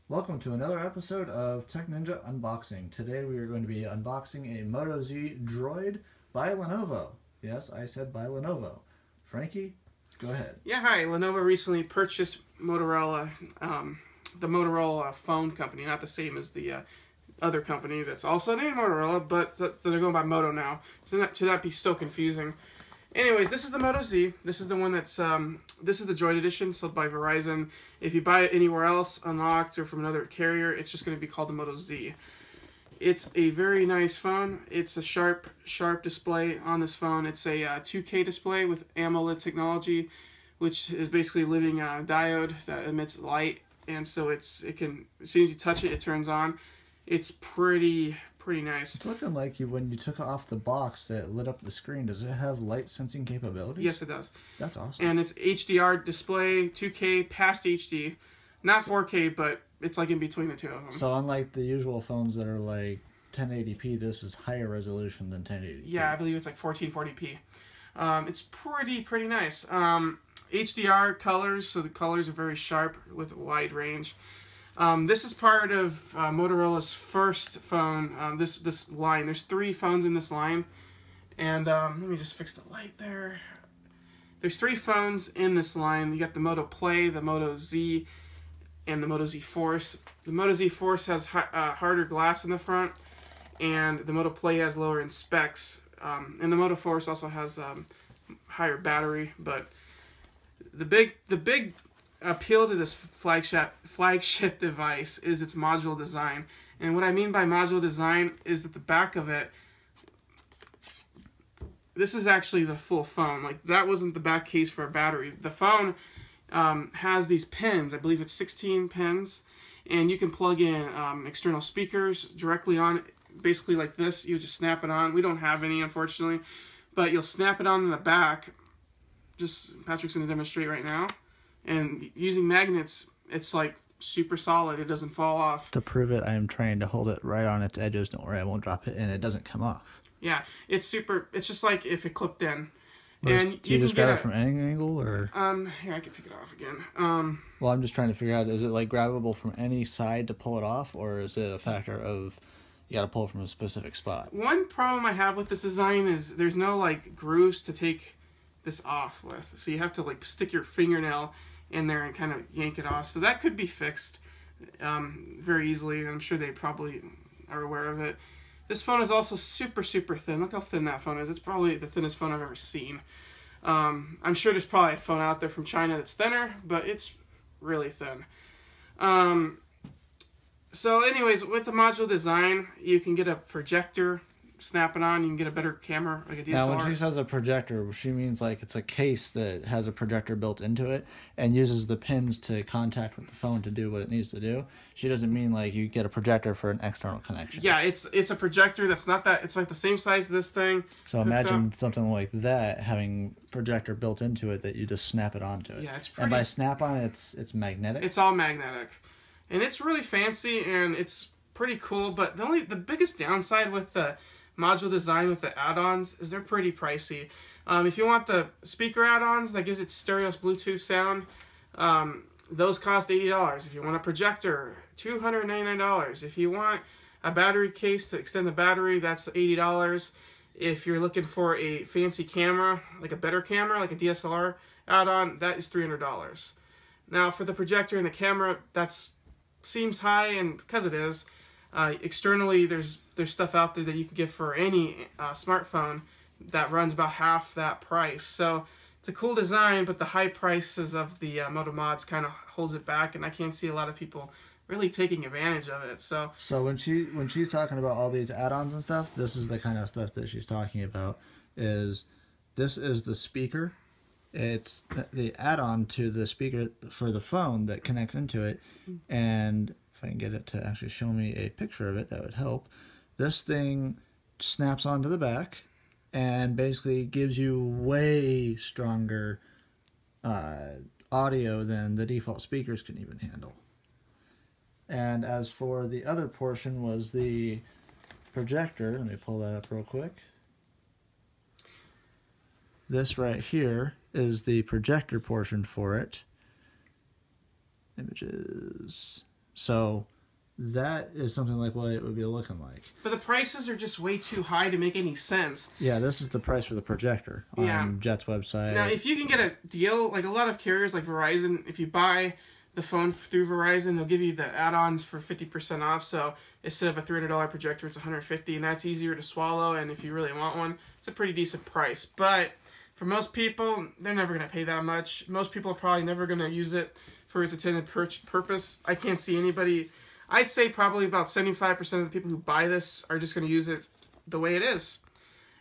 Welcome to another episode of Tech Ninja Unboxing. Today we are going to be unboxing a Moto Z Droid by Lenovo. Yes, I said by Lenovo. Frankie, go ahead. Yeah, hi. Lenovo recently purchased Motorola, the Motorola phone company, not the same as the other company that's also named Motorola, but they're going by Moto now, so that should not be so confusing. Anyways, this is the Moto Z. This is the one that's, this is the Droid Edition sold by Verizon. If you buy it anywhere else, unlocked or from another carrier, it's just going to be called the Moto Z. It's a very nice phone. It's a sharp display on this phone. It's a 2K display with AMOLED technology, which is basically a living diode that emits light, and so it can, as soon as you touch it, it turns on. It's pretty nice. It's looking like when you took off the box that lit up the screen. Does it have light sensing capability? Yes, it does. That's awesome. And it's HDR display, 2K past HD, not 4K, but it's like in between the two of them. So unlike the usual phones that are like 1080p, this is higher resolution than 1080p. Yeah, I believe it's like 1440p. It's pretty nice. HDR colors, so the colors are very sharp with a wide range. This is part of Motorola's first phone. This line. There's 3 phones in this line, and let me just fix the light there. There's 3 phones in this line. You got the Moto Play, the Moto Z, and the Moto Z Force. The Moto Z Force has harder glass in the front, and the Moto Play has lower in specs. And the Moto Force also has higher battery. But the big appeal to this flagship device is its modular design. And what I mean by modular design is that the back of it, this is actually the full phone. Like, that wasn't the back case for a battery. The phone has these pins. I believe it's 16 pins, and you can plug in external speakers directly on, basically like this. You just snap it on. We don't have any, unfortunately, but you'll snap it on in the back. Just Patrick's going to demonstrate right now. And using magnets, it's like super solid. It doesn't fall off. To prove it, I am trying to hold it right on its edges. Don't worry, I won't drop it, and it doesn't come off. Yeah, it's super. It's just like if it clipped in. And do you just grab it from any angle, or? Here, I can take it off again. Well, I'm just trying to figure out, is it like grabbable from any side to pull it off, or is it a factor of you got to pull from a specific spot? One problem I have with this design is there's no like grooves to take this off with, so you have to like stick your fingernail in there and kind of yank it off. So that could be fixed very easily. I'm sure they probably are aware of it. This phone is also super thin. Look how thin that phone is. It's probably the thinnest phone I've ever seen. I'm sure there's probably a phone out there from China that's thinner, but it's really thin. So anyways, with the module design, you can get a projector, snap it on, you can get a better camera, like a DSLR. Now, when she says a projector, she means like it's a case that has a projector built into it and uses the pins to contact with the phone to do what it needs to do. She doesn't mean like you get a projector for an external connection. Yeah, it's a projector that's not that, it's like the same size as this thing. So imagine something like that having projector built into it that you just snap it onto it. Yeah, it's pretty. And by snap on, it's magnetic. It's all magnetic. And it's really fancy and it's pretty cool, but the biggest downside with the module design with the add-ons is they're pretty pricey. If you want the speaker add-ons that gives it stereo Bluetooth sound, those cost $80. If you want a projector, $299. If you want a battery case to extend the battery, that's $80. If you're looking for a fancy camera, like a better camera, like a DSLR add-on, that is $300. Now for the projector and the camera, that seems high, and because it is, externally there's stuff out there that you can get for any smartphone that runs about half that price. So it's a cool design, but the high prices of the Moto Mods kind of holds it back, and I can't see a lot of people really taking advantage of it. So when she's talking about all these add-ons and stuff, this is the kind of stuff that she's talking about. This is the speaker. It's the add-on to the speaker for the phone that connects into it, and if I can get it to actually show me a picture of it, that would help. This thing snaps onto the back and basically gives you way stronger audio than the default speakers can even handle. And as for the other portion was the projector, let me pull that up real quick. This right here is the projector portion for it. Images. So that is something like what it would be looking like. But the prices are just way too high to make any sense. Yeah, this is the price for the projector on Jet's website. Now, if you can get a deal, like a lot of carriers like Verizon, if you buy the phone through Verizon, they'll give you the add-ons for 50% off. So instead of a $300 projector, it's $150, and that's easier to swallow. And if you really want one, it's a pretty decent price. But for most people, they're never going to pay that much. Most people are probably never going to use it for its intended purpose. I can't see anybody. I'd say probably about 75% of the people who buy this are just going to use it the way it is.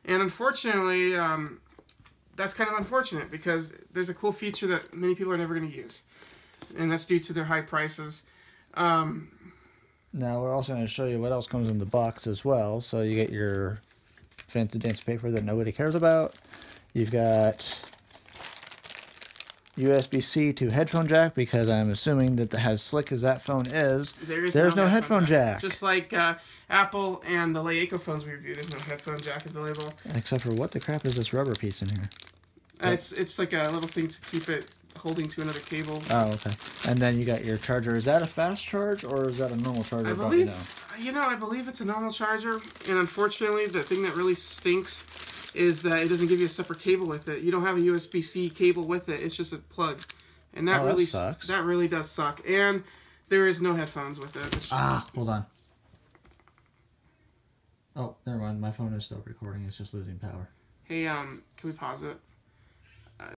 And unfortunately, that's kind of unfortunate because there's a cool feature that many people are never going to use. And that's due to their high prices. Now, we're also going to show you what else comes in the box as well. So you get your fancy dance paper that nobody cares about. You've got USB-C to headphone jack, because I'm assuming that as slick as that phone is, there's no headphone jack. Just like Apple and the Leica phones we reviewed, there's no headphone jack available. Except for what the crap is this rubber piece in here? It's like a little thing to keep it holding to another cable. Oh, okay. And then you got your charger. Is that a fast charge or is that a normal charger? I believe, I believe it's a normal charger. And unfortunately, the thing that really stinks is that it doesn't give you a separate cable with it. You don't have a USB-C cable with it. It's just a plug. And that really sucks. That really does suck. And there is no headphones with it. Hold on. Oh, never mind. My phone is still recording. It's just losing power. Hey, can we pause it?